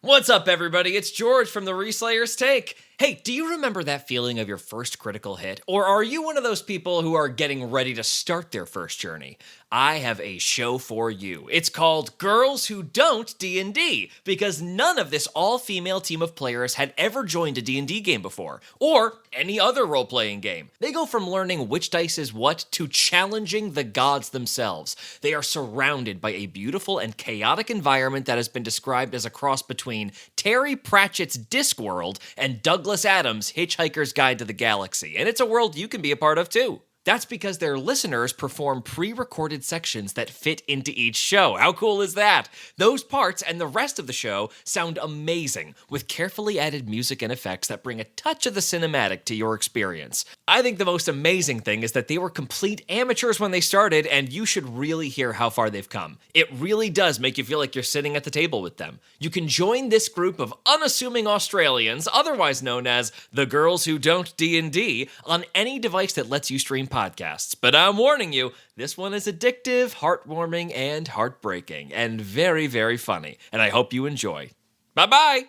What's up, everybody? It's George from the Reslayer's Take. Hey, do you remember that feeling of your first critical hit? Or are you one of those people who are getting ready to start their first journey? I have a show for you. It's called Girls Who Don't D&D, because none of this all-female team of players had ever joined a D&D game before, or any other role-playing game. They go from learning which dice is what to challenging the gods themselves. They are surrounded by a beautiful and chaotic environment that has been described as a cross between Terry Pratchett's Discworld and Douglas Adams' Hitchhiker's Guide to the Galaxy, and it's a world you can be a part of too. That's because their listeners perform pre-recorded sections that fit into each show. How cool is that? Those parts and the rest of the show sound amazing, with carefully added music and effects that bring a touch of the cinematic to your experience. I think the most amazing thing is that they were complete amateurs when they started, and you should really hear how far they've come. It really does make you feel like you're sitting at the table with them. You can join this group of unassuming Australians, otherwise known as the Girls Who Don't D&D, on any device that lets you stream podcasts. But I'm warning you, this one is addictive, heartwarming, and heartbreaking, and very, very funny. And I hope you enjoy. Bye-bye!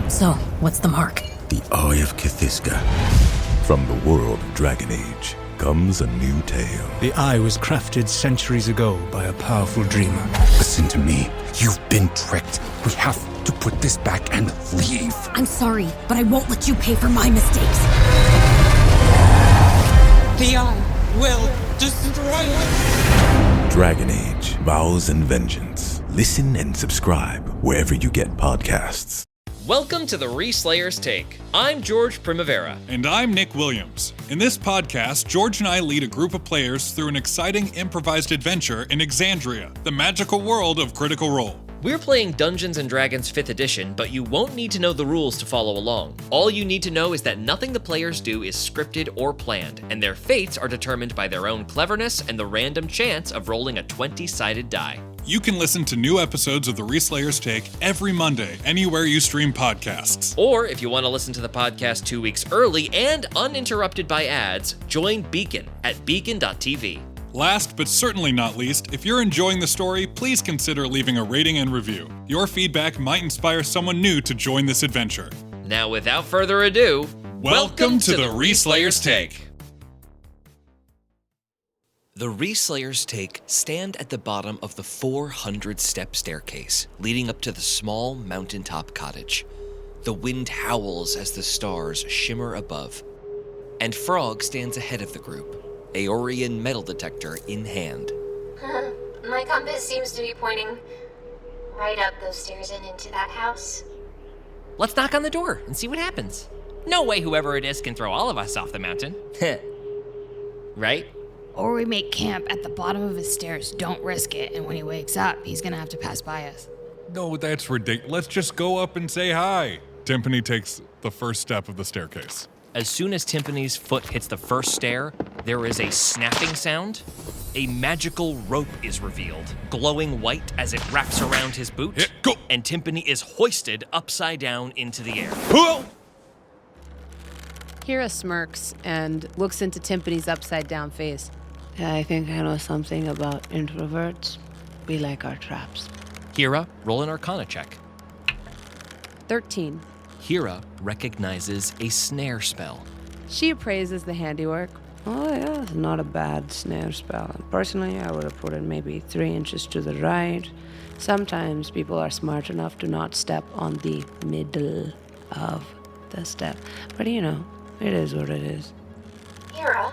So, what's the mark? The Eye of Cthulhu. From the world of Dragon Age comes a new tale. The Eye was crafted centuries ago by a powerful dreamer. Listen to me. You've been tricked. We have to put this back and leave. I'm sorry, but I won't let you pay for my mistakes. The Eye will destroy us. Dragon Age, Vows and Vengeance. Listen and subscribe wherever you get podcasts. Welcome to the Reslayer's Take. I'm George Primavera. And I'm Nick Williams. In this podcast, George and I lead a group of players through an exciting improvised adventure in Exandria, the magical world of Critical Role. We're playing Dungeons & Dragons 5th edition, but you won't need to know the rules to follow along. All you need to know is that nothing the players do is scripted or planned, and their fates are determined by their own cleverness and the random chance of rolling a 20-sided die. You can listen to new episodes of the Reslayer's Take every Monday, anywhere you stream podcasts. Or if you want to listen to the podcast 2 weeks early and uninterrupted by ads, join Beacon at beacon.tv. Last but certainly not least, if you're enjoying the story, please consider leaving a rating and review. Your feedback might inspire someone new to join this adventure. Now, without further ado, welcome to the Reslayer's Take. The Reslayer's Take stand at the bottom of the 400-step staircase leading up to the small mountaintop cottage. The wind howls as the stars shimmer above, and Frog stands ahead of the group, Aeorian metal detector in hand. My compass seems to be pointing right up those stairs and into that house. Let's knock on the door and see what happens. No way whoever it is can throw all of us off the mountain. Right? Or we make camp at the bottom of his stairs. Don't risk it, and when he wakes up, he's gonna have to pass by us. No, that's ridiculous. Let's just go up and say hi. Timpani takes the first step of the staircase. As soon as Timpani's foot hits the first stair, there is a snapping sound. A magical rope is revealed, glowing white as it wraps around his boot. Yeah, go. And Timpani is hoisted upside down into the air. Whoa! Kira smirks and looks into Timpani's upside-down face. I think I know something about introverts. We like our traps. Kira, roll an Arcana check. 13. Kira recognizes a snare spell. She appraises the handiwork. Oh yeah, it's not a bad snare spell. Personally, I would have put it maybe 3 inches to the right. Sometimes people are smart enough to not step on the middle of the step. But you know, it is what it is. Kira,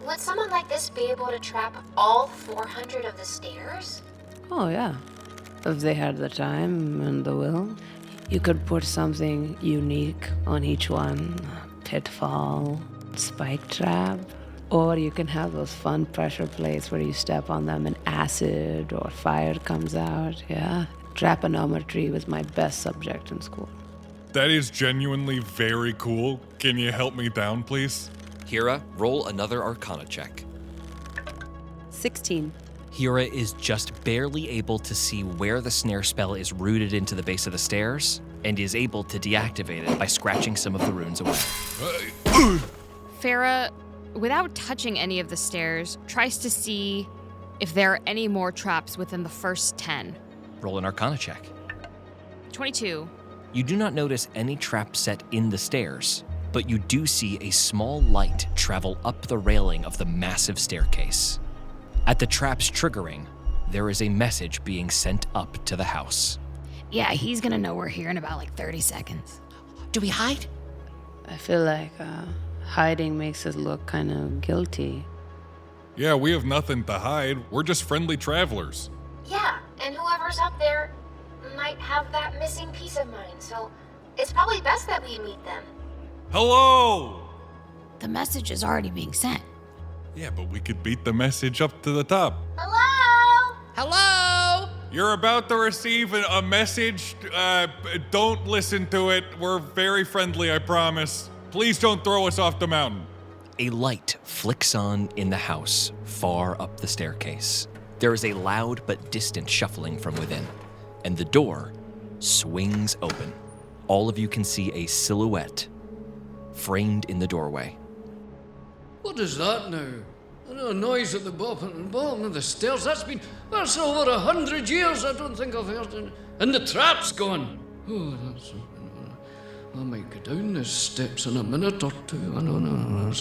would someone like this be able to trap all 400 of the stairs? Oh yeah, if they had the time and the will. You could put something unique on each one. Pitfall, spike trap. Or you can have those fun pressure plates where you step on them and acid or fire comes out. Yeah, Trapanometry was my best subject in school. That is genuinely very cool. Can you help me down, please? Kira, roll another Arcana check. 16. Kira is just barely able to see where the snare spell is rooted into the base of the stairs, and is able to deactivate it by scratching some of the runes away. Farah, without touching any of the stairs, tries to see if there are any more traps within the first 10. Roll an Arcana check. 22. You do not notice any trap set in the stairs, but you do see a small light travel up the railing of the massive staircase. At the trap's triggering, there is a message being sent up to the house. Yeah, he's gonna know we're here in about like 30 seconds. Do we hide? I feel like hiding makes us look kind of guilty. Yeah, we have nothing to hide. We're just friendly travelers. Yeah, and whoever's up there might have that missing piece of mine, so it's probably best that we meet them. Hello! The message is already being sent. Yeah, but we could beat the message up to the top. Hello? Hello? You're about to receive a message. Don't listen to it. We're very friendly, I promise. Please don't throw us off the mountain. A light flicks on in the house, far up the staircase. There is a loud but distant shuffling from within, and the door swings open. All of you can see a silhouette framed in the doorway. What is that now? A noise at the bottom of the stairs. That's over 100 years. I don't think I've heard it. And the trap's gone. Oh, that's. I might go down the steps in a minute or two. I'll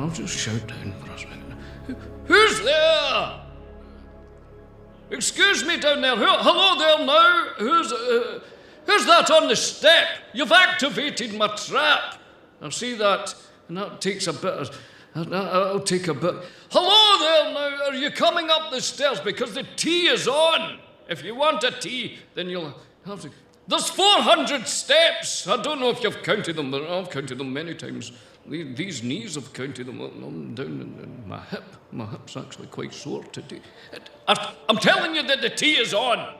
just shout down for a second. Who's there? Excuse me down there. Hello there now. Who's that on the step? You've activated my trap. I see that, and that takes a bit of. That'll take a bit. Hello there now. Are you coming up the stairs? Because the tea is on. If you want a tea, then you'll have to. There's 400 steps. I don't know if you've counted them, but I've counted them many times. These knees have counted them up and down in my hip. My hip's actually quite sore today. I'm telling you that the tea is on.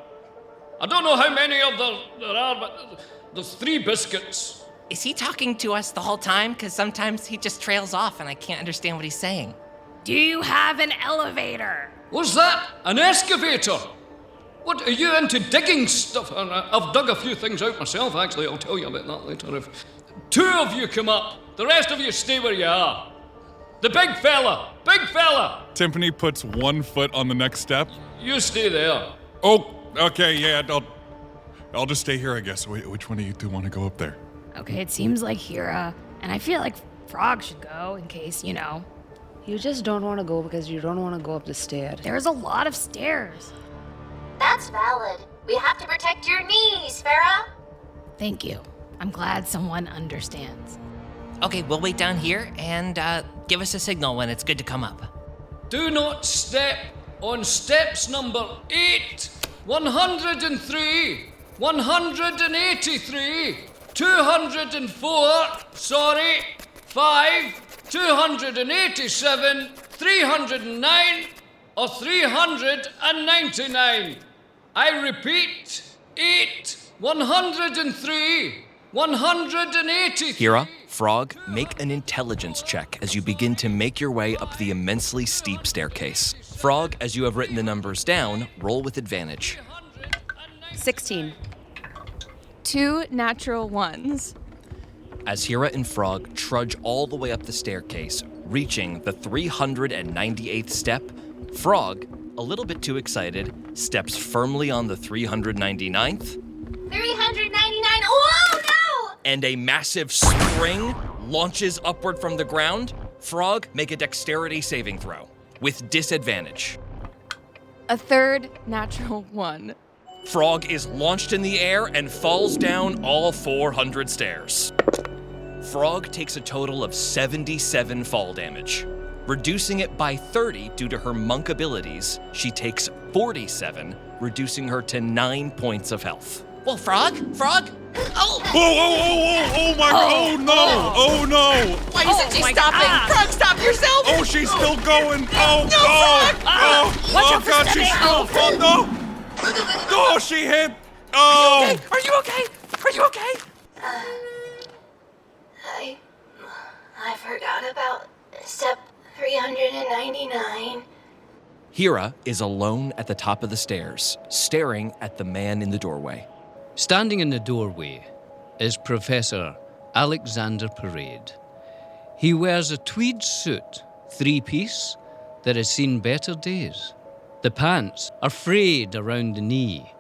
I don't know how many of there are, but there's 3 biscuits. Is he talking to us the whole time? Because sometimes he just trails off and I can't understand what he's saying. Do you have an elevator? What's that? An excavator? What, are you into digging stuff? I've dug a few things out myself, actually. I'll tell you about that later. If 2 of you come up, the rest of you stay where you are. The big fella! Timpani puts 1 foot on the next step. You stay there. Oh, okay, yeah, I'll just stay here, I guess. Which one of you 2 want to go up there? Okay, it seems like Hira, and I feel like Frog should go in case, you know. You just don't want to go because you don't want to go up the stairs. There's a lot of stairs. That's valid. We have to protect your knees, Farah. Thank you. I'm glad someone understands. Okay, we'll wait down here and give us a signal when it's good to come up. Do not step on steps number 8, 103, 183, 204, 5, 287, 309, or 399. I repeat, 8, 103, 183. Hira, Frog, make an intelligence check as you begin to make your way up the immensely steep staircase. Frog, as you have written the numbers down, roll with advantage. 16. 2 natural ones. As Hira and Frog trudge all the way up the staircase, reaching the 398th step, Frog, a little bit too excited, steps firmly on the 399th. 399. Oh, no! And a massive spring launches upward from the ground. Frog, make a dexterity saving throw with disadvantage. A 3rd natural 1. Frog is launched in the air and falls down all 400 stairs. Frog takes a total of 77 fall damage. Reducing it by 30 due to her monk abilities, she takes 47, reducing her to 9 points of health. Well, Frog? Oh! Oh my God! Oh no! Why isn't she stopping? Frog, stop yourself! Oh, she's still going! Oh, no, Frog! Oh God, she's still... Oh, no! Oh, she hit! Oh! Are you okay? I forgot about step 399. Hira is alone at the top of the stairs, staring at the man in the doorway. Standing in the doorway is Professor Alexander Parade. He wears a tweed suit, 3-piece, that has seen better days. The pants are frayed around the knee,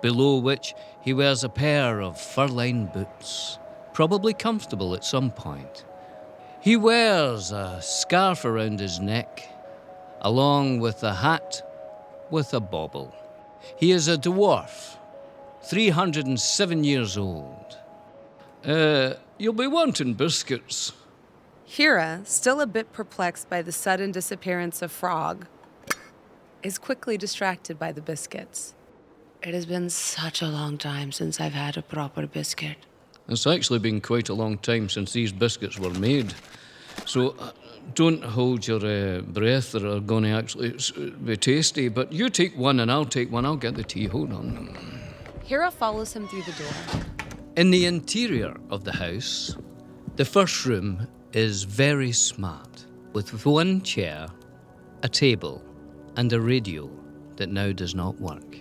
below which he wears a pair of fur-lined boots, probably comfortable at some point. He wears a scarf around his neck, along with a hat with a bauble. He is a dwarf, 307 years old. You'll be wanting biscuits. Hira, still a bit perplexed by the sudden disappearance of Frog, is quickly distracted by the biscuits. It has been such a long time since I've had a proper biscuit. It's actually been quite a long time since these biscuits were made. So don't hold your breath. They're going to actually be tasty. But you take one and I'll take one. I'll get the tea. Hold on. Hira follows him through the door. In the interior of the house, the first room is very smart, with one chair, a table, and a radio that now does not work.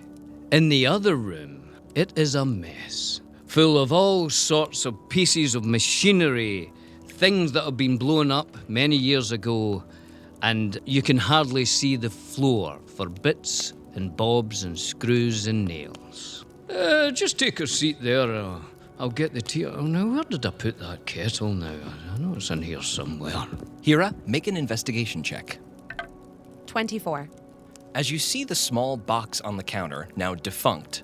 In the other room, it is a mess, full of all sorts of pieces of machinery, things that have been blown up many years ago, and you can hardly see the floor for bits and bobs and screws and nails. Just take a seat there. I'll get the tea. Oh, now, where did I put that kettle now? I know it's in here somewhere. Hira, make an investigation check. 24. As you see the small box on the counter, now defunct,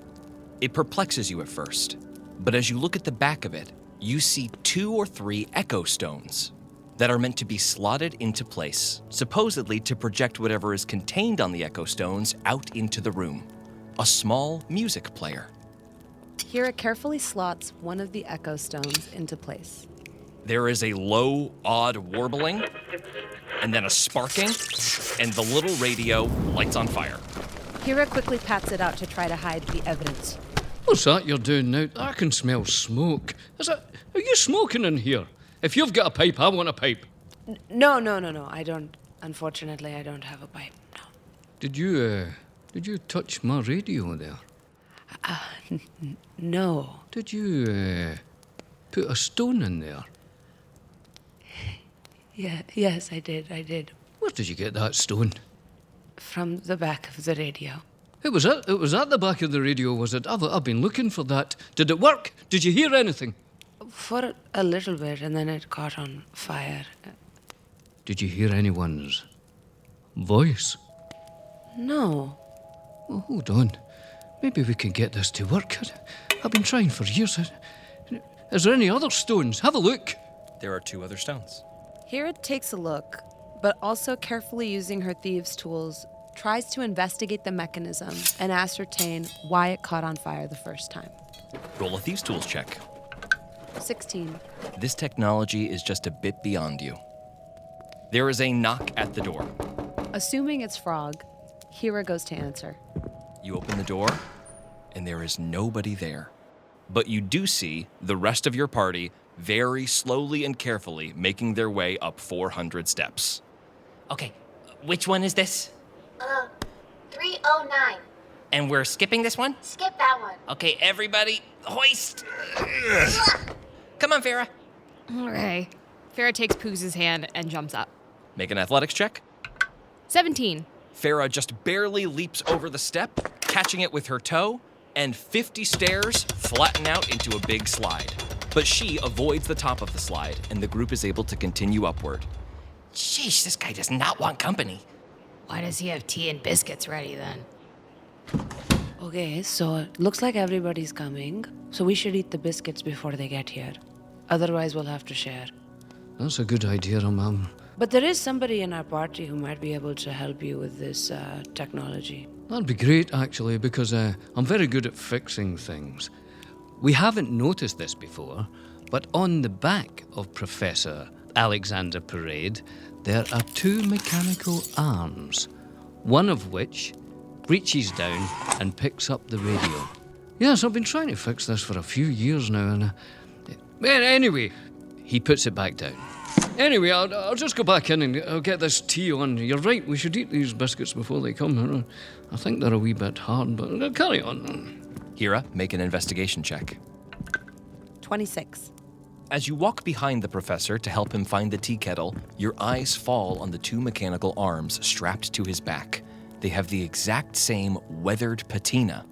it perplexes you at first. But as you look at the back of it, you see 2 or 3 echo stones that are meant to be slotted into place, supposedly to project whatever is contained on the echo stones out into the room. A small music player. Hira carefully slots one of the echo stones into place. There is a low, odd warbling, and then a sparking, and the little radio lights on fire. Hira quickly pats it out to try to hide the evidence. What's that you're doing now? I can smell smoke. Are you smoking in here? If you've got a pipe, I want a pipe. No. I don't. Unfortunately, I don't have a pipe. No. Did you touch my radio there? No. Did you put a stone in there? Yes, I did. Where did you get that stone? From the back of the radio. It was at the back of the radio, was it? I've been looking for that. Did it work? Did you hear anything? For a little bit, and then it caught on fire. Did you hear anyone's voice? No. Oh, hold on. Maybe we can get this to work. I've been trying for years. Is there any other stones? Have a look. There are 2 other stones. Hira takes a look, but also carefully using her thieves' tools, tries to investigate the mechanism and ascertain why it caught on fire the first time. Roll a thieves' tools check. 16. This technology is just a bit beyond you. There is a knock at the door. Assuming it's Frog, Hira goes to answer. You open the door, and there is nobody there. But you do see the rest of your party very slowly and carefully making their way up 400 steps. Okay, which one is this? 309. And we're skipping this one? Skip that one. Okay, everybody, hoist. Come on, Farah. Okay. Farah takes Pooz's hand and jumps up. Make an athletics check. 17. Farah just barely leaps over the step, catching it with her toe, and 50 stairs flatten out into a big slide. But she avoids the top of the slide, and the group is able to continue upward. Sheesh, this guy does not want company. Why does he have tea and biscuits ready then? Okay, so it looks like everybody's coming. So we should eat the biscuits before they get here. Otherwise, we'll have to share. That's a good idea, Mum. But there is somebody in our party who might be able to help you with this technology. That'd be great, actually, because I'm very good at fixing things. We haven't noticed this before, but on the back of Professor Alexander Parade, there are 2 mechanical arms, one of which reaches down and picks up the radio. Yes, I've been trying to fix this for a few years now, and anyway, he puts it back down. Anyway, I'll just go back in and I'll get this tea on. You're right, we should eat these biscuits before they come. I think they're a wee bit hard, but carry on. Hira, make an investigation check. 26. As you walk behind the professor to help him find the tea kettle, your eyes fall on the 2 mechanical arms strapped to his back. They have the exact same weathered patina,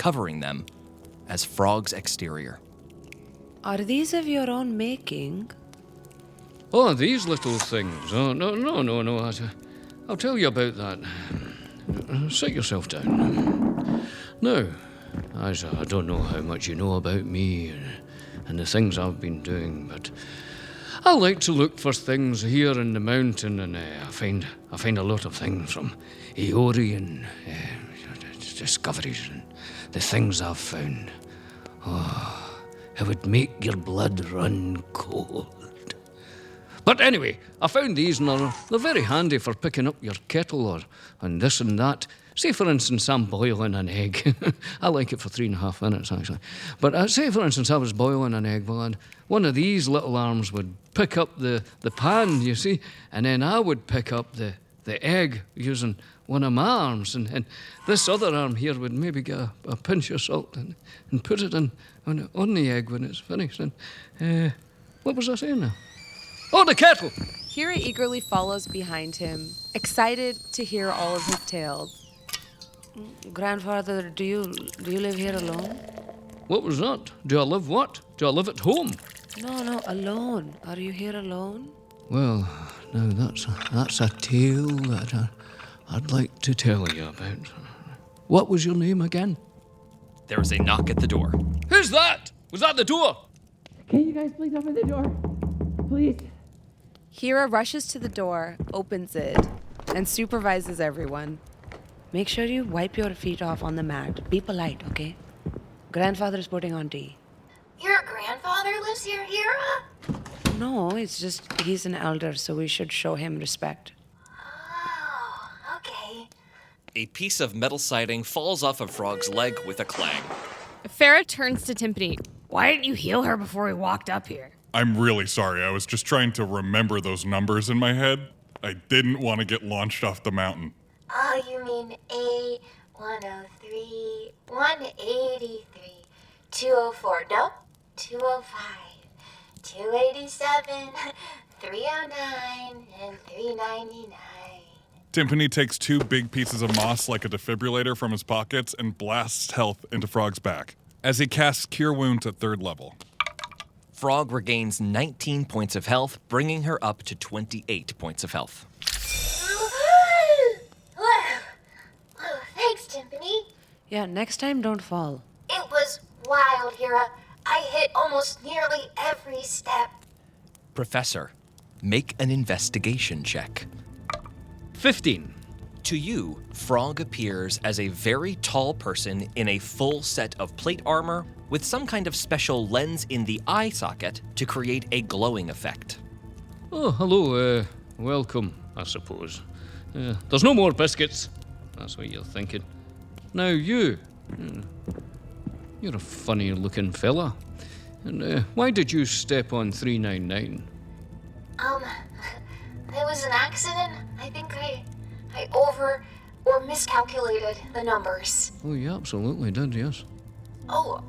covering them as Frog's exterior. Are these of your own making? Oh, these little things. Oh, no. I'll tell you about that. Sit yourself down. Now, as I don't know how much you know about me and the things I've been doing, but I like to look for things here in the mountain, and I find a lot of things from Iori and discoveries and the things I've found. Oh, it would make your blood run cold. But anyway, I found these, and they're very handy for picking up your kettle and this and that. Say, for instance, I'm boiling an egg. I like it for 3.5 minutes, actually. But say, for instance, I was boiling an egg, and one of these little arms would pick up the pan, you see, and then I would pick up the egg using one of my arms, and this other arm here would maybe get a pinch of salt and put it on the egg when it's finished. And what was I saying now? Oh, the kettle! Hira eagerly follows behind him, excited to hear all of his tales. Grandfather, do you live here alone? What was that? Do I live what? Do I live at home? No, alone. Are you here alone? Well, now that's a tale that I'd like to tell you about. What was your name again? There is a knock at the door. Who's that? Was that the door? Can you guys please open the door? Please. Hira rushes to the door, opens it, and supervises everyone. Make sure you wipe your feet off on the mat. Be polite, okay? Grandfather's putting on tea. Your grandfather lives here, Hira? No, it's just he's an elder, so we should show him respect. Oh, okay. A piece of metal siding falls off of Frog's leg with a clang. Farah turns to Timpani. Why didn't you heal her before we walked up here? I'm really sorry. I was just trying to remember those numbers in my head. I didn't want to get launched off the mountain. Oh, you mean A103, 183, 204, no, 205, 287, 309, and 399. Timpani takes 2 big pieces of moss like a defibrillator from his pockets and blasts health into Frog's back as he casts Cure Wounds at 3rd level. Frog regains 19 points of health, bringing her up to 28 points of health. Thanks, Timpani. Yeah, next time don't fall. It was wild, Hira. I hit almost nearly every step. Professor, make an investigation check. 15. To you, Frog appears as a very tall person in a full set of plate armor with some kind of special lens in the eye socket to create a glowing effect. Oh, hello. Welcome, I suppose. There's no more biscuits. That's what you're thinking. Now you're a funny-looking fella. And why did you step on 399? It was an accident. I think I over or miscalculated the numbers. Oh, you absolutely did, yes. Oh,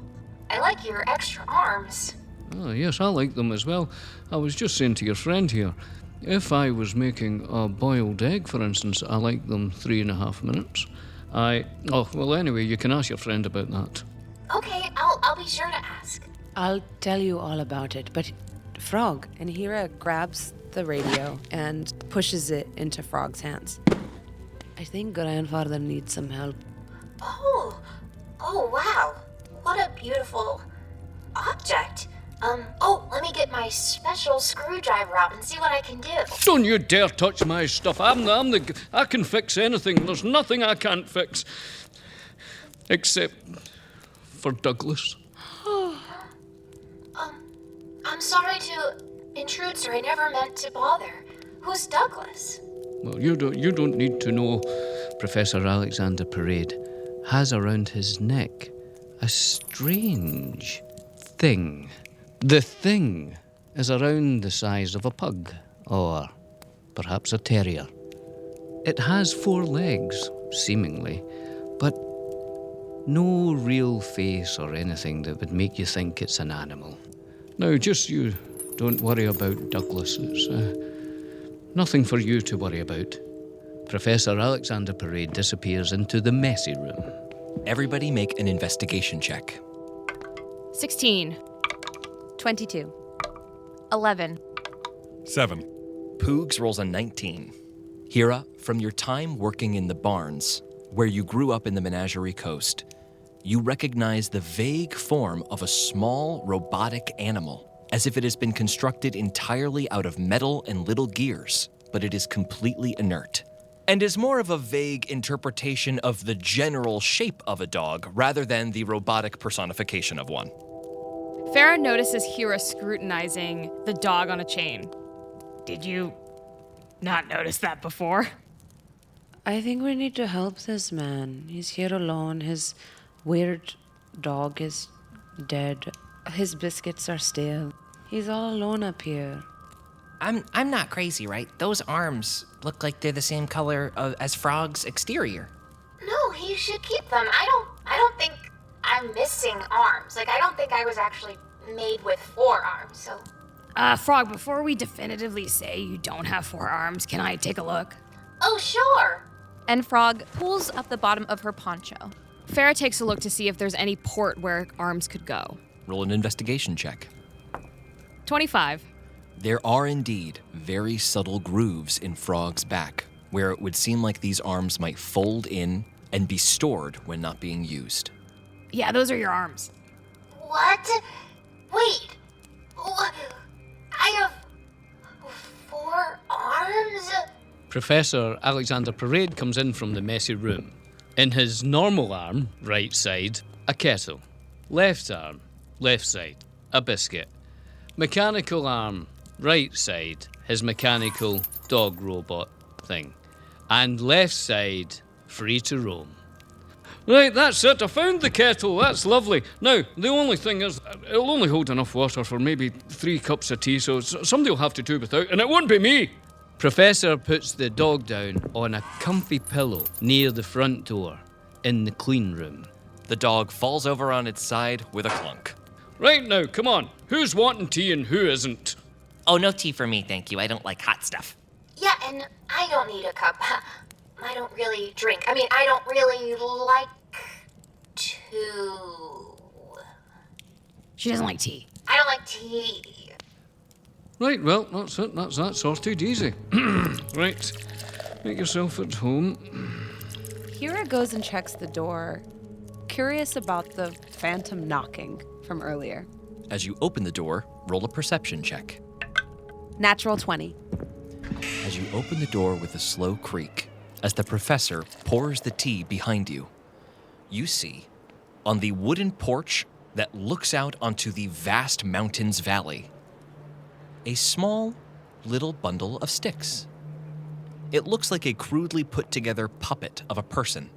I like your extra arms. Oh, yes, I like them as well. I was just saying to your friend here, if I was making a boiled egg, for instance, I like them 3.5 minutes. Anyway, you can ask your friend about that. Okay, I'll be sure to ask. I'll tell you all about it, but Frog. And Hira grabs the radio and pushes it into Frog's hands. I think grandfather needs some help. Oh, wow. What a beautiful object. Let me get my special screwdriver out and see what I can do. Don't you dare touch my stuff. I can fix anything. There's nothing I can't fix. Except for Douglas. I'm sorry to intrude, sir. I never meant to bother. Who's Douglas? Well, you don't need to know. Professor Alexander Parade has around his neck a strange thing. The thing is around the size of a pug, or perhaps a terrier. It has 4 legs, seemingly, but no real face or anything that would make you think it's an animal. Now, just you don't worry about Douglas. It's nothing for you to worry about. Professor Alexander Parade disappears into the messy room. Everybody make an investigation check. 16. 22. 11. 7. Poogs rolls a 19. Hira, from your time working in the barns, where you grew up in the Menagerie Coast, you recognize the vague form of a small robotic animal, as if it has been constructed entirely out of metal and little gears, but it is completely inert, and is more of a vague interpretation of the general shape of a dog rather than the robotic personification of one. Farah notices Hira scrutinizing the dog on a chain. Did you not notice that before? I think we need to help this man. He's here alone. His weird dog is dead. His biscuits are stale. He's all alone up here. I'm not crazy, right? Those arms look like they're the same color as Frog's exterior. No, he should keep them. I don't think I'm missing arms. Like, I don't think I was actually made with 4 arms, so... Frog, before we definitively say you don't have 4 arms, can I take a look? Oh, sure. And Frog pulls up the bottom of her poncho. Farah takes a look to see if there's any port where arms could go. Roll an investigation check. 25. There are indeed very subtle grooves in Frog's back, where it would seem like these arms might fold in and be stored when not being used. Yeah, those are your arms. What? Wait. I have 4 arms? Professor Alexander Parade comes in from the messy room. In his normal arm, right side, a kettle. Left arm, left side, a biscuit. Mechanical arm, right side, his mechanical dog robot thing. And left side, free to roam. Right, that's it. I found the kettle. That's lovely. Now, the only thing is, it'll only hold enough water for maybe 3 cups of tea, so somebody will have to do without, and it won't be me. Professor puts the dog down on a comfy pillow near the front door in the clean room. The dog falls over on its side with a clunk. Right now, come on. Who's wanting tea and who isn't? Oh, no tea for me, thank you. I don't like hot stuff. Yeah, and I don't need a cup. I don't really drink. I mean, I don't really like to... She doesn't like tea. I don't like tea. Right, well, that's it. That's that sorted. Easy. Right, make yourself at home. Hira goes and checks the door, curious about the phantom knocking from earlier. As you open the door, roll a perception check. Natural 20. As you open the door with a slow creak, as the professor pours the tea behind you, you see, on the wooden porch that looks out onto the vast mountains valley, a small little bundle of sticks. It looks like a crudely put together puppet of a person,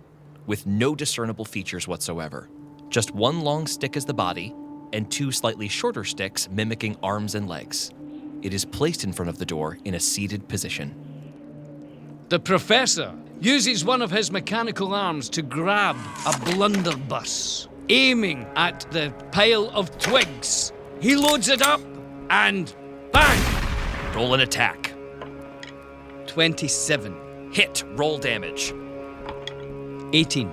with no discernible features whatsoever. Just one long stick as the body, and 2 slightly shorter sticks mimicking arms and legs. It is placed in front of the door in a seated position. The professor uses one of his mechanical arms to grab a blunderbuss, aiming at the pile of twigs. He loads it up and bang! Roll an attack. 27. Hit, roll damage. 18.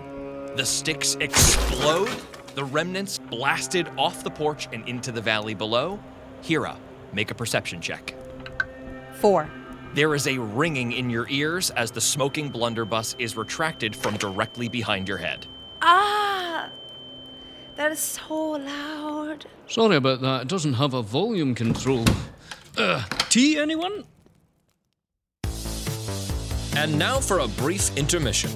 The sticks explode, the remnants blasted off the porch and into the valley below. Hira, make a perception check. 4. There is a ringing in your ears as the smoking blunderbuss is retracted from directly behind your head. Ah! That is so loud. Sorry about that. It doesn't have a volume control. Tea, anyone? And now for a brief intermission.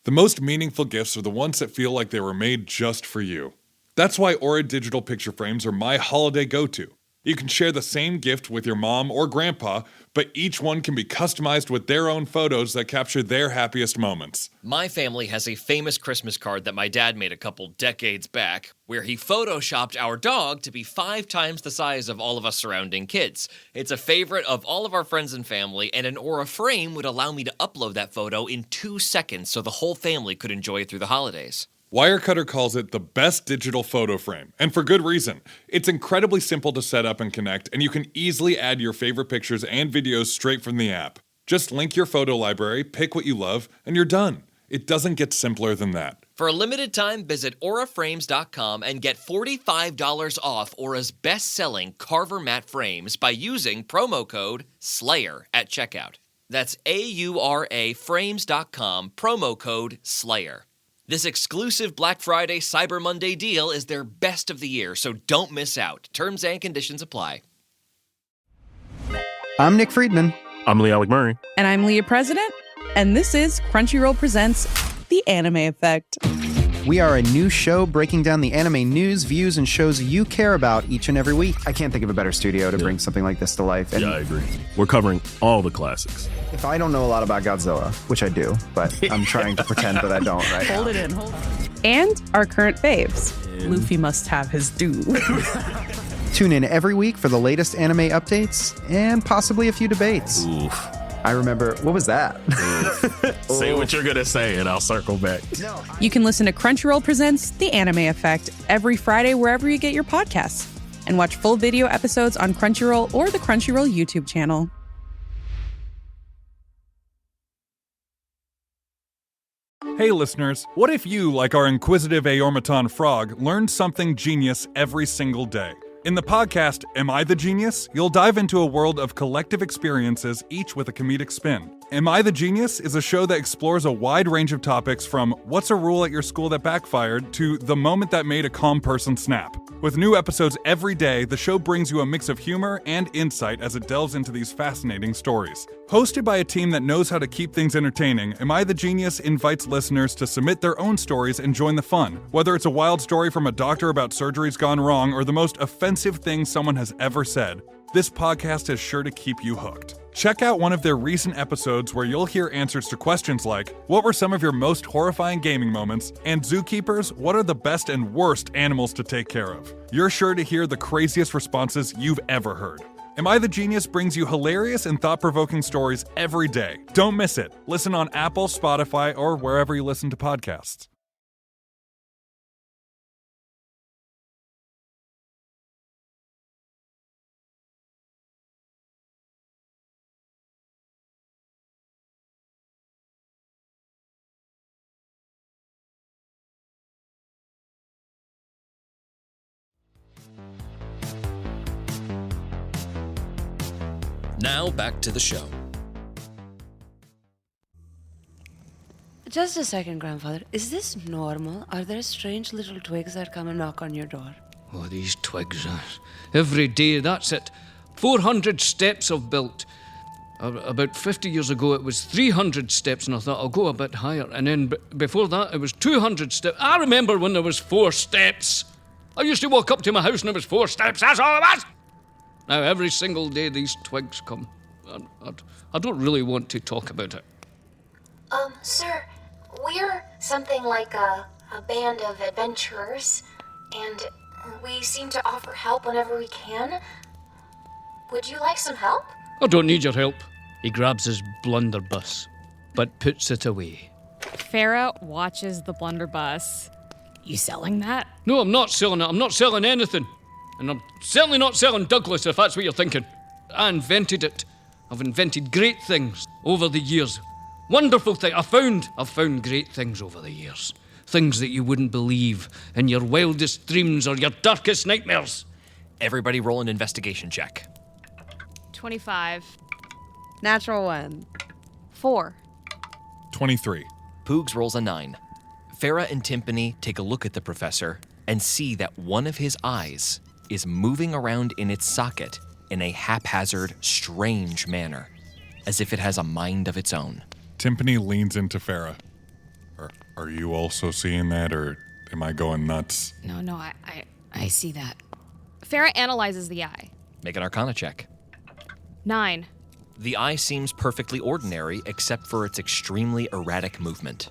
The most meaningful gifts are the ones that feel like they were made just for you. That's why Aura digital picture frames are my holiday go-to. You can share the same gift with your mom or grandpa, but each one can be customized with their own photos that capture their happiest moments. My family has a famous Christmas card that my dad made a couple decades back, where he photoshopped our dog to be 5 times the size of all of us surrounding kids. It's a favorite of all of our friends and family, and an Aura frame would allow me to upload that photo in 2 seconds so the whole family could enjoy it through the holidays. Wirecutter calls it the best digital photo frame, and for good reason. It's incredibly simple to set up and connect, and you can easily add your favorite pictures and videos straight from the app. Just link your photo library, pick what you love, and you're done. It doesn't get simpler than that. For a limited time, visit auraframes.com and get $45 off Aura's best-selling Carver matte frames by using promo code SLAYER at checkout. That's AURA frames.com, promo code SLAYER. This exclusive Black Friday Cyber Monday deal is their best of the year, so don't miss out. Terms and conditions apply. I'm Nick Friedman. I'm Lee Alec Murray. And I'm Leah President. And this is Crunchyroll Presents The Anime Effect. We are a new show breaking down the anime news, views, and shows you care about each and every week. I can't think of a better studio to bring something like this to life. And I agree. We're covering all the classics. If I don't know a lot about Godzilla, which I do, but I'm trying to pretend that I don't right now. Hold it in. And our current faves. Luffy must have his due. Tune in every week for the latest anime updates and possibly a few debates. Oof. I remember, what was that? Say what you're going to say and I'll circle back. You can listen to Crunchyroll Presents The Anime Effect every Friday wherever you get your podcasts. And watch full video episodes on Crunchyroll or the Crunchyroll YouTube channel. Hey listeners, what if you, like our inquisitive Aormaton frog, learned something genius every single day? In the podcast, Am I the Genius? You'll dive into a world of collective experiences, each with a comedic spin. Am I the Genius is a show that explores a wide range of topics from what's a rule at your school that backfired to the moment that made a calm person snap. With new episodes every day, the show brings you a mix of humor and insight as it delves into these fascinating stories. Hosted by a team that knows how to keep things entertaining, Am I the Genius invites listeners to submit their own stories and join the fun. Whether it's a wild story from a doctor about surgeries gone wrong or the most offensive thing someone has ever said, this podcast is sure to keep you hooked. Check out one of their recent episodes where you'll hear answers to questions like, what were some of your most horrifying gaming moments? And Zookeepers, what are the best and worst animals to take care of? You're sure to hear the craziest responses you've ever heard. Am I the Genius brings you hilarious and thought-provoking stories every day. Don't miss it. Listen on Apple, Spotify, or wherever you listen to podcasts. Now back to the show. Just a second, Grandfather. Is this normal? Are there strange little twigs that come and knock on your door? Oh, these twigs. Every day, that's it. 400 steps I've built. About 50 years ago, it was 300 steps, and I thought, I'll go a bit higher. And then before that, it was 200 steps. I remember when there was 4 steps. I used to walk up to my house and there was 4 steps. That's all it was. Now, every single day, these twigs come. I don't really want to talk about it. Sir, we're something like a band of adventurers, and we seem to offer help whenever we can. Would you like some help? I don't need your help. He grabs his blunderbuss, but puts it away. Farah watches the blunderbuss. You selling that? No, I'm not selling it. I'm not selling anything. And I'm certainly not selling Douglas, if that's what you're thinking. I invented it. I've invented great things over the years. Wonderful things. I've found great things over the years. Things that you wouldn't believe in your wildest dreams or your darkest nightmares. Everybody roll an investigation check. 25. Natural 1. 4. 23. Poogs rolls a 9. Farah and Timpani take a look at the professor and see that one of his eyes is moving around in its socket in a haphazard, strange manner, as if it has a mind of its own. Timpani leans into Farah. Are you also seeing that, or am I going nuts? No, I see that. Farah analyzes the eye. Make an Arcana check. 9. The eye seems perfectly ordinary, except for its extremely erratic movement.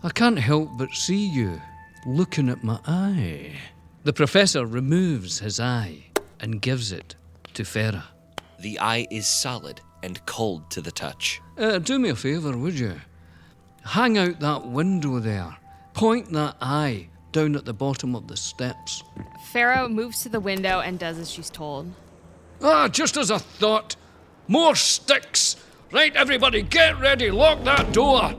I can't help but see you looking at my eye. The professor removes his eye and gives it to Farah. The eye is solid and cold to the touch. Do me a favor, would you? Hang out that window there. Point that eye down at the bottom of the steps. Farah moves to the window and does as she's told. Just as I thought. More sticks! Right, everybody, get ready. Lock that door.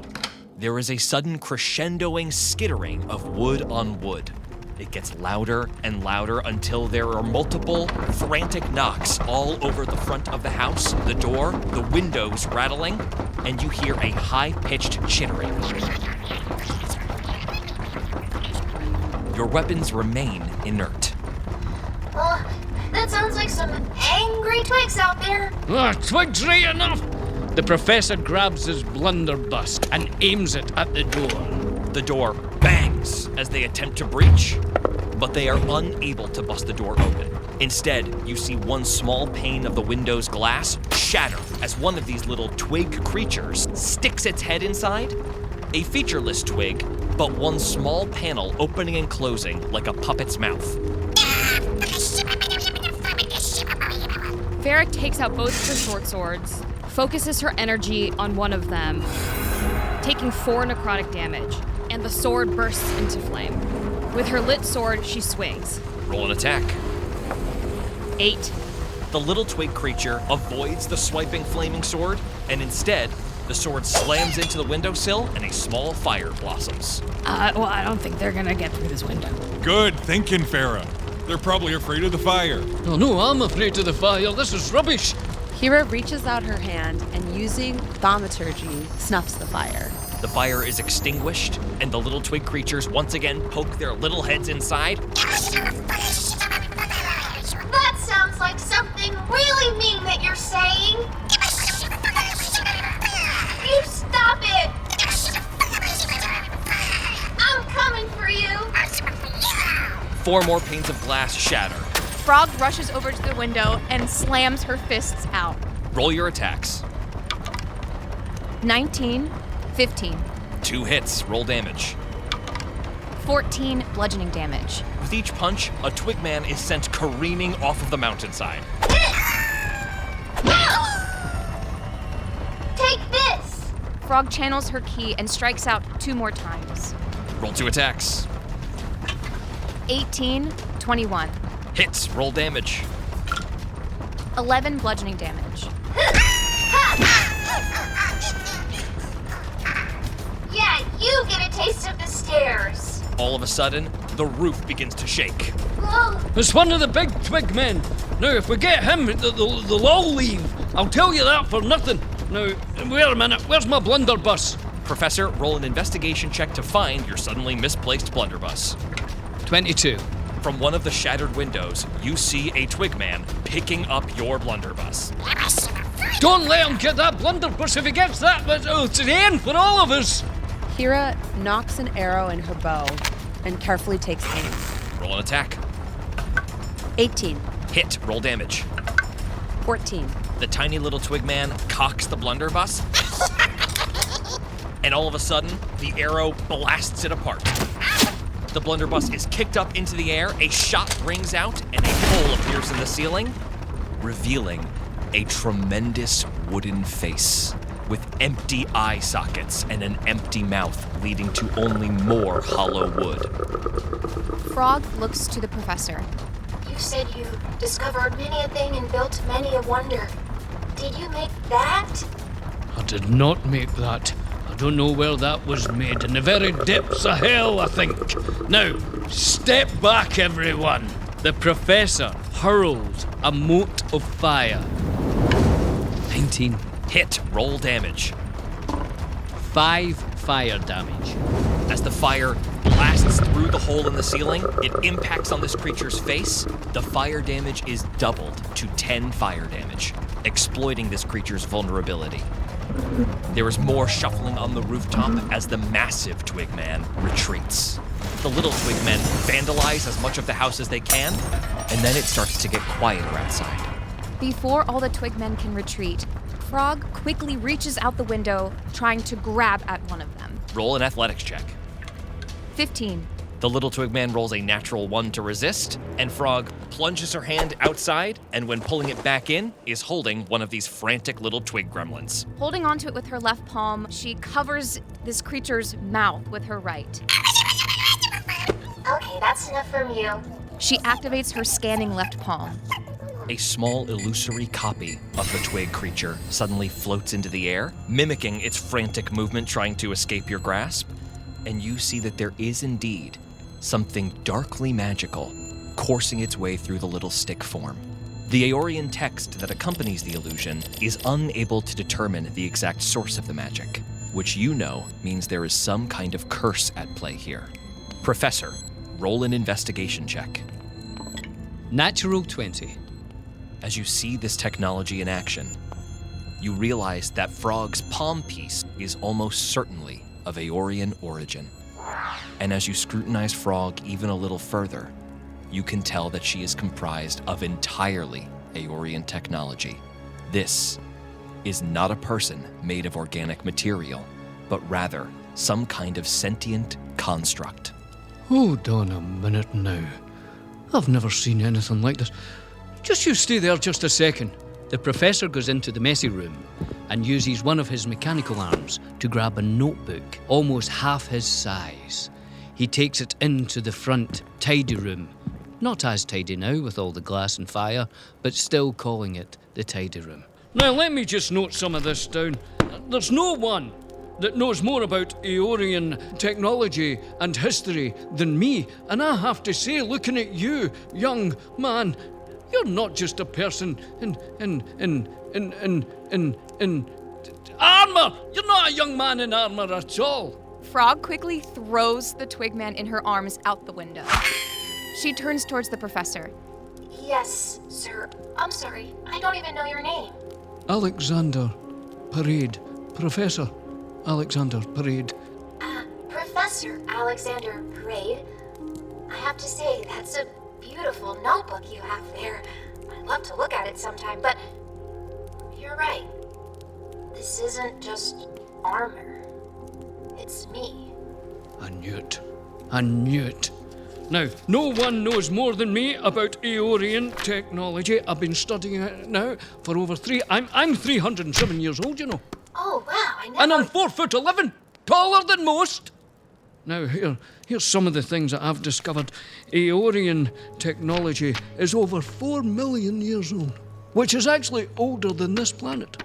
There is a sudden crescendoing skittering of wood on wood. It gets louder and louder until there are multiple frantic knocks all over the front of the house, the door, the windows rattling, and you hear a high-pitched chittering. Your weapons remain inert. Oh, that sounds like some angry twigs out there. Twigs right enough. The professor grabs his blunderbuss and aims it at the door. The door bangs as they attempt to breach, but they are unable to bust the door open. Instead, you see one small pane of the window's glass shatter as one of these little twig creatures sticks its head inside. A featureless twig, but one small panel opening and closing like a puppet's mouth. Farah takes out both her short swords, focuses her energy on one of them, taking 4 necrotic damage, and the sword bursts into flame. With her lit sword, she swings. Roll an attack. 8. The little twig creature avoids the swiping flaming sword, and instead, the sword slams into the windowsill and a small fire blossoms. Well, I don't think they're gonna get through this window. Good thinking, Farah. They're probably afraid of the fire. Oh no, I'm afraid of the fire. This is rubbish. Hira reaches out her hand and, using thaumaturgy, snuffs the fire. The fire is extinguished, and the little twig creatures once again poke their little heads inside. That sounds like something really mean that you're saying. You stop it! I'm coming for you! 4 more panes of glass shatter. Frog rushes over to the window and slams her fists out. Roll your attacks. 19, 15, 2 hits, roll damage. 14 bludgeoning damage. With each punch, a twig man is sent careening off of the mountainside. Take this! Frog channels her ki and strikes out 2 more times. Roll 2 attacks. 18, 21. Hits, roll damage. 11 bludgeoning damage. Yeah, you get a taste of the stairs. All of a sudden, the roof begins to shake. Whoa. It's one of the big twig men. Now, if we get him, they'll all leave. I'll tell you that for nothing. Now, wait a minute. Where's my blunderbuss? Professor, roll an investigation check to find your suddenly misplaced blunderbuss. 22. From one of the shattered windows, you see a twig man picking up your blunderbuss. Don't let him get that blunderbuss. If he gets that, it's the end for all of us. Hira knocks an arrow in her bow and carefully takes aim. Roll an attack. 18. Hit, roll damage. 14. The tiny little twig man cocks the blunderbuss, and all of a sudden, the arrow blasts it apart. The blunderbuss is kicked up into the air, a shot rings out, and a hole appears in the ceiling, revealing a tremendous wooden face with empty eye sockets and an empty mouth leading to only more hollow wood. Frog looks to the professor. You said you discovered many a thing and built many a wonder. Did you make that? I did not make that. I don't know where that was made. In the very depths of hell, I think. Now, step back, everyone. The professor hurled a mote of fire. 19. Hit, roll damage. 5 fire damage. As the fire blasts through the hole in the ceiling, it impacts on this creature's face. The fire damage is doubled to 10 fire damage, exploiting this creature's vulnerability. There is more shuffling on the rooftop as the massive twig man retreats. The little twig men vandalize as much of the house as they can, and then it starts to get quieter outside. Before all the twig men can retreat, Frog quickly reaches out the window, trying to grab at one of them. Roll an athletics check. 15. The little twig man rolls a natural 1 to resist, and Frog plunges her hand outside, and when pulling it back in, is holding one of these frantic little twig gremlins. Holding onto it with her left palm, she covers this creature's mouth with her right. Okay, that's enough from you. She activates her scanning left palm. A small illusory copy of the twig creature suddenly floats into the air, mimicking its frantic movement trying to escape your grasp, and you see that there is indeed something darkly magical coursing its way through the little stick form. The Aeorian text that accompanies the illusion is unable to determine the exact source of the magic, which you know means there is some kind of curse at play here. Professor, roll an investigation check. Natural 20. As you see this technology in action, you realize that Frog's palm piece is almost certainly of Aeorian origin. And as you scrutinize Frog even a little further, you can tell that she is comprised of entirely Aeorian technology. This is not a person made of organic material, but rather some kind of sentient construct. Hold on a minute now. I've never seen anything like this. Just you stay there just a second. The professor goes into the messy room and uses one of his mechanical arms to grab a notebook almost half his size. He takes it into the front tidy room. Not as tidy now with all the glass and fire, but still calling it the tidy room. Now let me just note some of this down. There's no one that knows more about Aeorian technology and history than me, and I have to say, looking at you, young man, you're not just a person in armor. You're not a young man in armor at all. Frog quickly throws the twigman in her arms out the window. She turns towards the professor. Yes, sir. I'm sorry. I don't even know your name. Alexander Parade. Professor Alexander Parade. Professor Alexander Parade. I have to say, that's a beautiful notebook you have there. I'd love to look at it sometime, but you're right. This isn't just armor. It's me. I knew it. I knew it. Now, no one knows more than me about Aeorian technology. I've been studying it now for over I'm 307 years old, you know. Oh, wow, I never... And I'm 4'11", taller than most. Now, here's some of the things that I've discovered. Aeorian technology is over 4 million years old, which is actually older than this planet.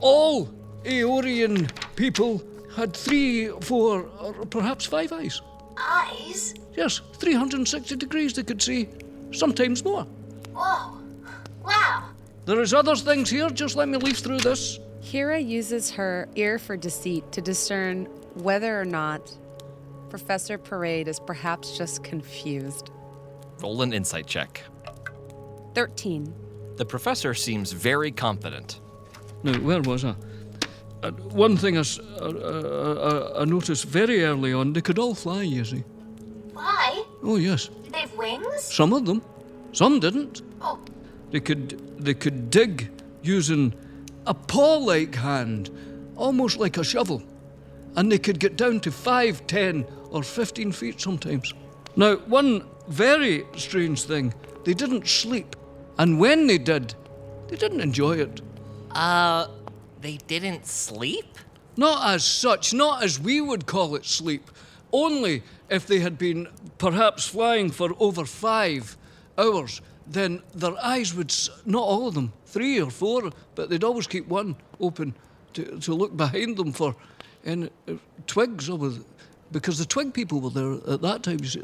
All Aeorian people had 3, 4, or perhaps 5 eyes. Eyes? Yes, 360 degrees they could see, sometimes more. Whoa. Wow. There is other things here, just let me leaf through this. Hira uses her ear for deceit to discern whether or not Professor Parade is perhaps just confused. Roll an insight check. 13. The professor seems very confident. Now, where was I? One thing I noticed very early on, they could all fly, you see. Fly? Oh, yes. Did they have wings? Some of them. Some didn't. Oh. They could dig using a paw-like hand, almost like a shovel. And they could get down to 5, 10, or 15 feet sometimes. Now, one very strange thing, they didn't sleep. And when they did, they didn't enjoy it. They didn't sleep? Not as such, not as we would call it sleep. Only if they had been perhaps flying for over 5 hours, then their eyes would, not all of them, 3 or 4, but they'd always keep one open to look behind them for twigs, because the twig people were there at that time. You see,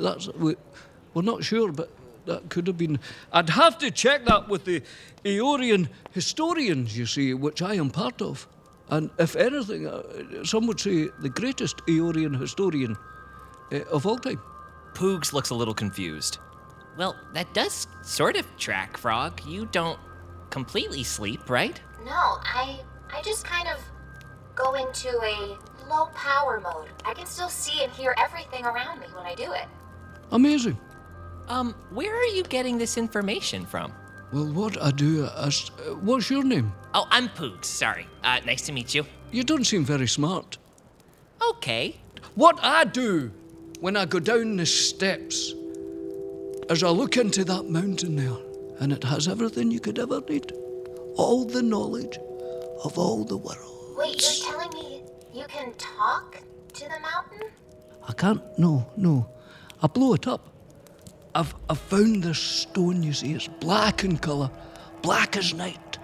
we're not sure, but that could have been. I'd have to check that with the Aeorian historians, you see, which I am part of. And if anything, some would say the greatest Aeorian historian of all time. Poogs looks a little confused. Well, that does sort of track, Frog. You don't completely sleep, right? No, I just kind of go into a low power mode. I can still see and hear everything around me when I do it. Amazing. Where are you getting this information from? Well, what I do what's your name? Oh, I'm Poogs, sorry. Nice to meet you. You don't seem very smart. Okay. What I do when I go down the steps is I look into that mountain there, and it has everything you could ever need. All the knowledge of all the world. Wait, you're telling me you can talk to the mountain? I can't, no. I blow it up. I've found this stone, you see, it's black in colour. black as night,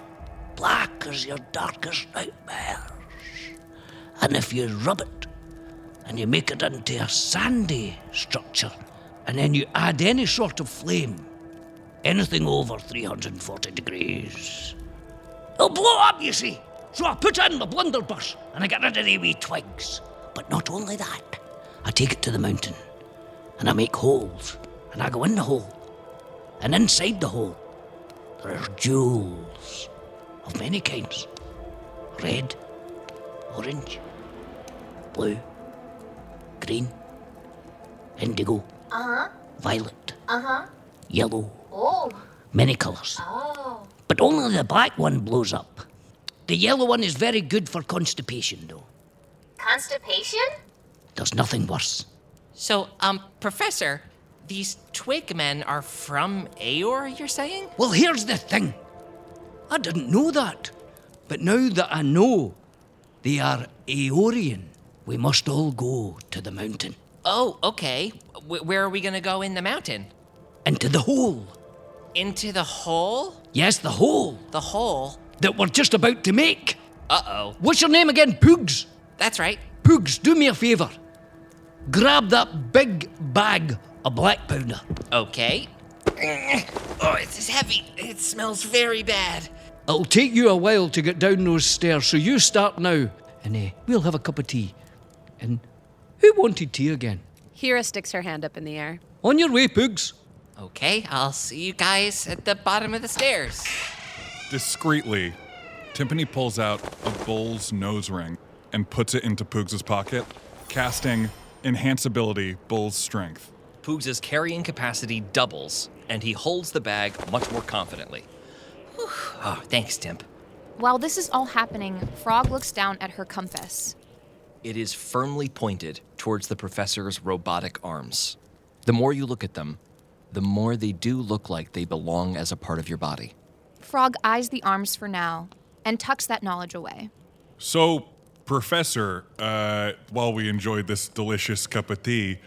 black as your darkest nightmares. And if you rub it, and you make it into a sandy structure, and then you add any sort of flame, anything over 340 degrees, it'll blow up, you see. So I put in the blunderbuss, and I get rid of the wee twigs. But not only that, I take it to the mountain, and I make holes, and I go in the hole. And inside the hole, there are jewels of many kinds. Red, orange, blue, green, indigo, violet, yellow, many colours. But only the black one blows up. The yellow one is very good for constipation, though. Constipation? There's nothing worse. So, Professor, these twig men are from Aeor, you're saying? Well, here's the thing. I didn't know that. But now that I know they are Aeorian, we must all go to the mountain. Oh, okay. Where are we gonna go in the mountain? Into the hole. Into the hole? Yes, the hole. The hole? That we're just about to make. Uh-oh. What's your name again? Poogs? That's right. Poogs, do me a favour. Grab that big bag of black powder. Okay. Oh, it's heavy. It smells very bad. It'll take you a while to get down those stairs, so you start now, and we'll have a cup of tea. And who wanted tea again? Hira sticks her hand up in the air. On your way, Poogs. Okay, I'll see you guys at the bottom of the stairs. Discreetly, Timpani pulls out a bull's nose ring and puts it into Poogs' pocket, casting Enhance Ability Bull's Strength. Poogs' carrying capacity doubles, and he holds the bag much more confidently. Oh, thanks, Timp. While this is all happening, Frog looks down at her compass. It is firmly pointed towards the professor's robotic arms. The more you look at them, the more they do look like they belong as a part of your body. Frog eyes the arms for now and tucks that knowledge away. So, Professor, while we enjoyed this delicious cup of tea,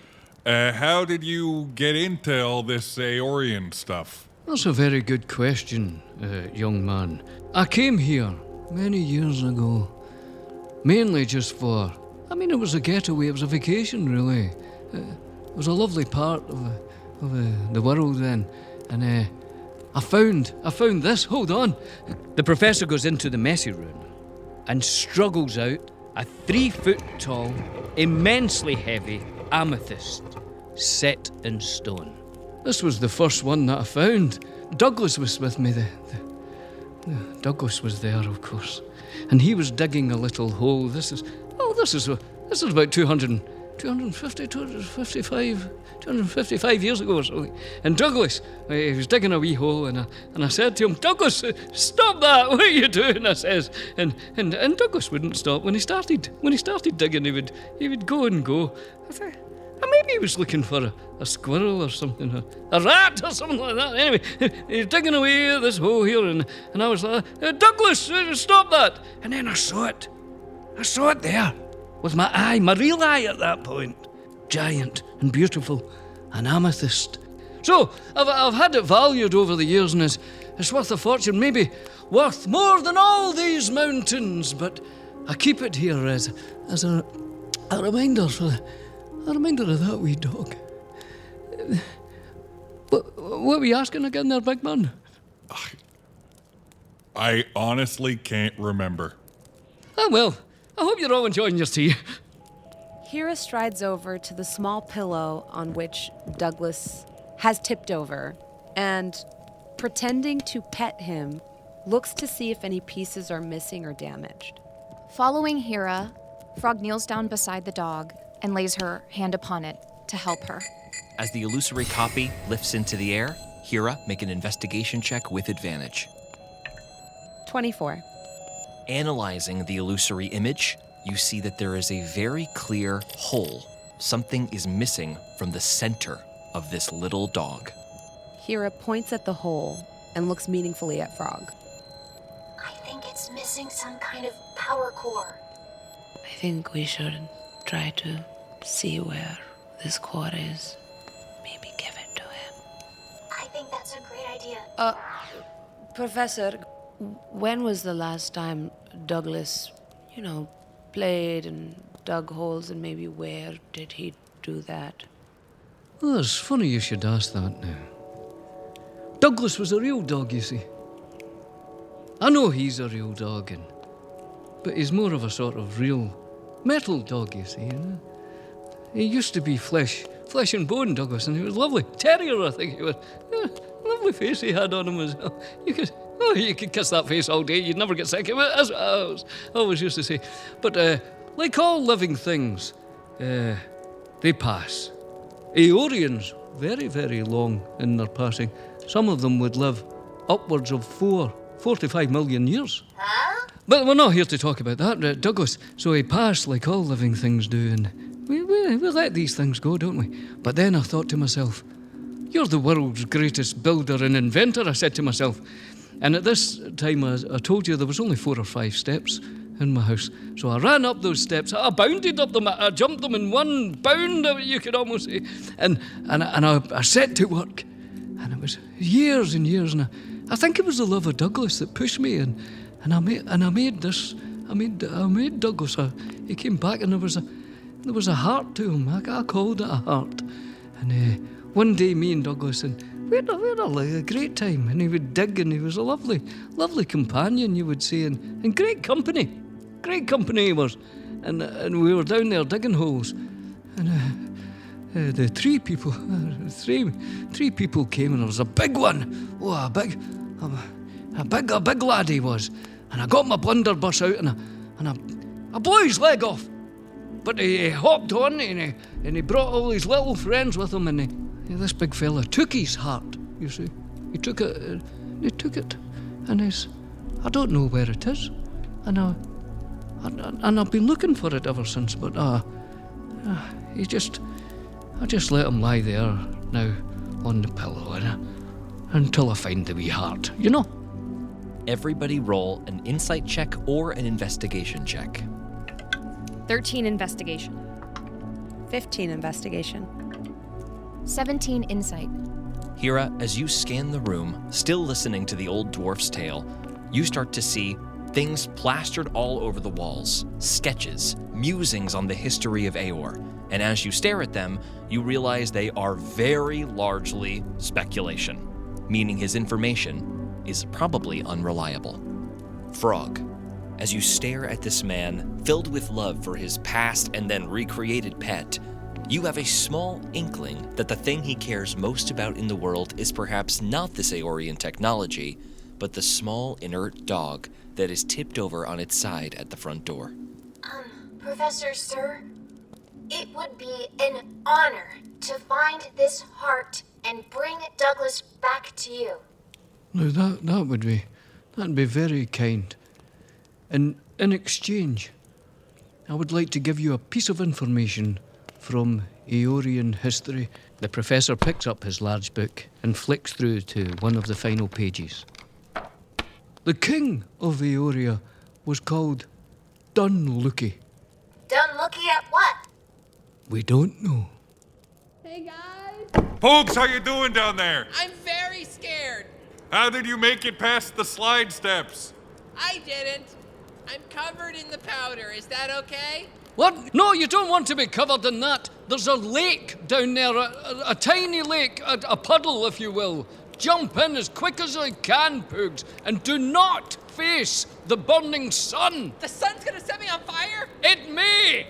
how did you get into all this Aeorian stuff? That's a very good question, young man. I came here many years ago, mainly just for... it was a getaway, it was a vacation, really. It was a lovely part of the world then, and I found this. Hold on. The professor goes into the messy room and struggles out a 3-foot-tall, immensely heavy amethyst set in stone. This was the first one that I found. Douglas was with me. Douglas was there, of course, and he was digging a little hole. This is about 255 years ago or something. And Douglas, he was digging a wee hole, and I said to him, Douglas, stop that! What are you doing? I says, and Douglas wouldn't stop. When he started digging, he would go and go. I thought, maybe he was looking for a squirrel or something, a rat or something like that. Anyway, he was digging away at this hole here, and I was like, Douglas, stop that! And then I saw it there, with my real eye at that point. Giant and beautiful, an amethyst. So, I've had it valued over the years, and it's worth a fortune, maybe worth more than all these mountains, but I keep it here as a reminder of that wee dog. What were you asking again there, big man? I honestly can't remember. Oh, well, I hope you're all enjoying your tea. Hira strides over to the small pillow on which Douglas has tipped over and, pretending to pet him, looks to see if any pieces are missing or damaged. Following Hira, Frog kneels down beside the dog and lays her hand upon it to help her. As the illusory copy lifts into the air, Hira, make an investigation check with advantage. 24. Analyzing the illusory image, you see that there is a very clear hole. Something is missing from the center of this little dog. Hira points at the hole and looks meaningfully at Frog. I think it's missing some kind of power core. I think we should try to see where this core is. Maybe give it to him. I think that's a great idea. Professor, when was the last time Douglas, played and dug holes, and maybe where did he do that? Well, it's funny you should ask that now. Douglas was a real dog, you see. I know he's a real dog, but he's more of a sort of real metal dog, you see. He used to be flesh and bone, Douglas, and he was lovely. Terrier, I think he was. Yeah, lovely face he had on him as well. You could kiss that face all day, you'd never get sick of it. That's what I always used to say. But like all living things, they pass. Aeorians, very, very long in their passing. Some of them would live upwards of 4 to 5 million years. Huh? But we're not here to talk about that, Douglas. So he passed like all living things do, and we let these things go, don't we? But then I thought to myself, you're the world's greatest builder and inventor, I said to myself. And at this time, I told you there was only 4 or 5 steps in my house. So I ran up those steps, I bounded up them, I jumped them in one bound, you could almost say. And I set to work. And it was years and years, and I think it was the love of Douglas that pushed me, and I made Douglas. He came back, and there was a heart to him. I called it a heart. And one day, me and Douglas, and we had a great time. And he would dig, and he was a lovely, lovely companion, you would say, and great company. Great company he was. And we were down there digging holes, and the three people came, and there was a big one. Oh, a big lad he was. And I got my blunderbuss out, and I blew his leg off. But he hopped on, and he brought all his little friends with him, and this big fella took his heart, you see. He took it, and I don't know where it is. And I've been looking for it ever since, but I just let him lie there now on the pillow until I find the wee heart, you know? Everybody roll an insight check or an investigation check. 13 investigation. 15 investigation. 17 insight. Hira, as you scan the room, still listening to the old dwarf's tale, you start to see things plastered all over the walls, sketches, musings on the history of Eor. And as you stare at them, you realize they are very largely speculation, meaning his information is probably unreliable. Frog, as you stare at this man, filled with love for his past and then recreated pet, you have a small inkling that the thing he cares most about in the world is perhaps not this Eorian technology, but the small inert dog that is tipped over on its side at the front door. Professor, sir, it would be an honor to find this heart and bring Douglas back to you. No, that'd be very kind. And in exchange, I would like to give you a piece of information from Eorian history. The professor picks up his large book and flicks through to one of the final pages. The king of Eoria was called Dunlucky. Dunlucky at what? We don't know. Hey, guys. Folks, how you doing down there? I'm very scared. How did you make it past the slide steps? I didn't. I'm covered in the powder. Is that okay? What? No, you don't want to be covered in that. There's a lake down there, a tiny lake, a puddle, if you will. Jump in as quick as I can, Poogs, and do not face the burning sun. The sun's gonna set me on fire? It may!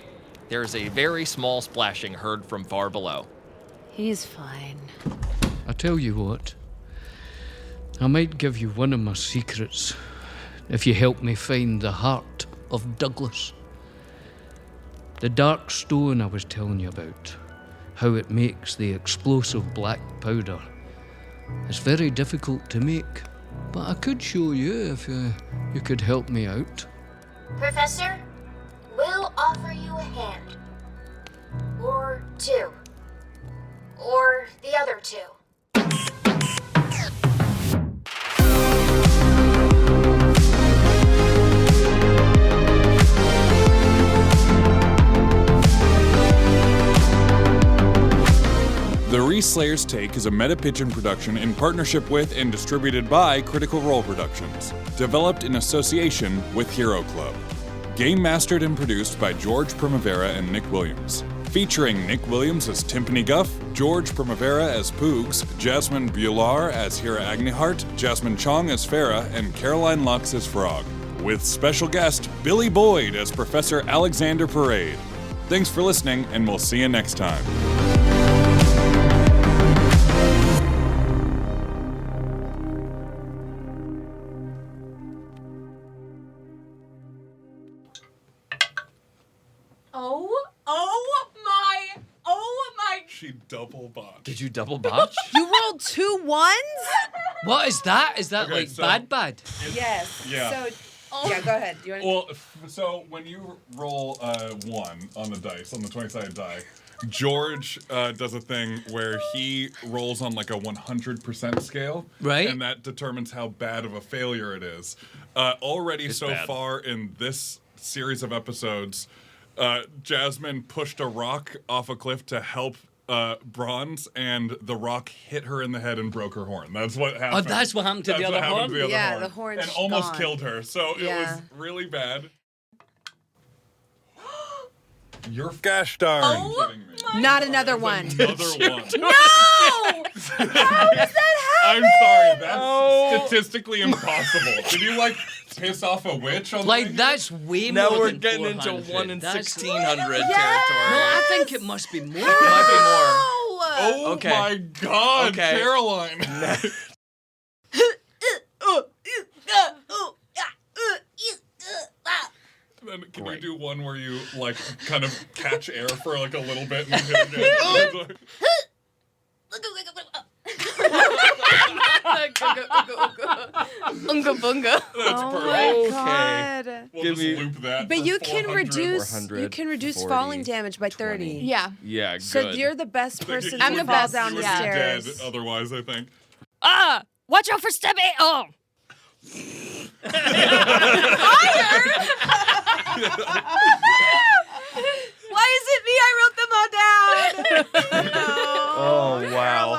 There's a very small splashing heard from far below. He's fine. I tell you what, I might give you one of my secrets if you help me find the heart of Douglas. The dark stone I was telling you about, how it makes the explosive black powder. It's very difficult to make, but I could show you if you could help me out. Professor, we'll offer you a hand. Or two. Or the other two. The Reslayer's Take is a Meta-Pigeon production in partnership with and distributed by Critical Role Productions, developed in association with Hero Club. Game mastered and produced by George Primavera and Nick Williams. Featuring Nick Williams as Timpani Guff, George Primavera as Poogs, Jasmine Bhullar as Hira Agnihart, Jasmine Chiong as Farah, and Caroline Lux as Frog. With special guest Billy Boyd as Professor Alexander Parade. Thanks for listening, and we'll see you next time. Oh my. She double botched. Did you double botch? You rolled 2 1s? What is that? Is that Okay, like so- bad? Yes. Yeah. So, yeah, go ahead. Do you want Well, so when you roll 1 on the dice, on the 20-sided die, George does a thing where he rolls on like a 100% scale. Right. And that determines how bad of a failure it is. Already It's so bad. far in this series of episodes, Jasmine pushed a rock off a cliff to help Bronze, and the rock hit her in the head and broke her horn. That's what happened. Oh, that's what happened to the That's other what happened horn? to the other Yeah, horn. the horn's And almost gone. killed her, so it Yeah. was really bad. You're gosh darn kidding me. Not another one. Another one. No! How does that happen? I'm sorry, that's statistically impossible. Did you like piss off a witch on Like, the that's way Now more we're than getting into 400. 1 in That's- 1,600 No, territory. I think it must be more. Might be more. Oh Okay. my god, Okay. Caroline. Then can you do one where you like kind of catch air for like a little bit and hit again? Unga bunga. That's Oh perfect. my god. We'll Give just me- loop that. But to you can 400. reduce 440, falling damage by 30. Yeah. Yeah, good. So you're the best person You to would fall be- down you the would be stairs. dead otherwise, I think. Ah! Watch out for step 8. Oh! Why is it me? I wrote them all down. Oh, wow. Oh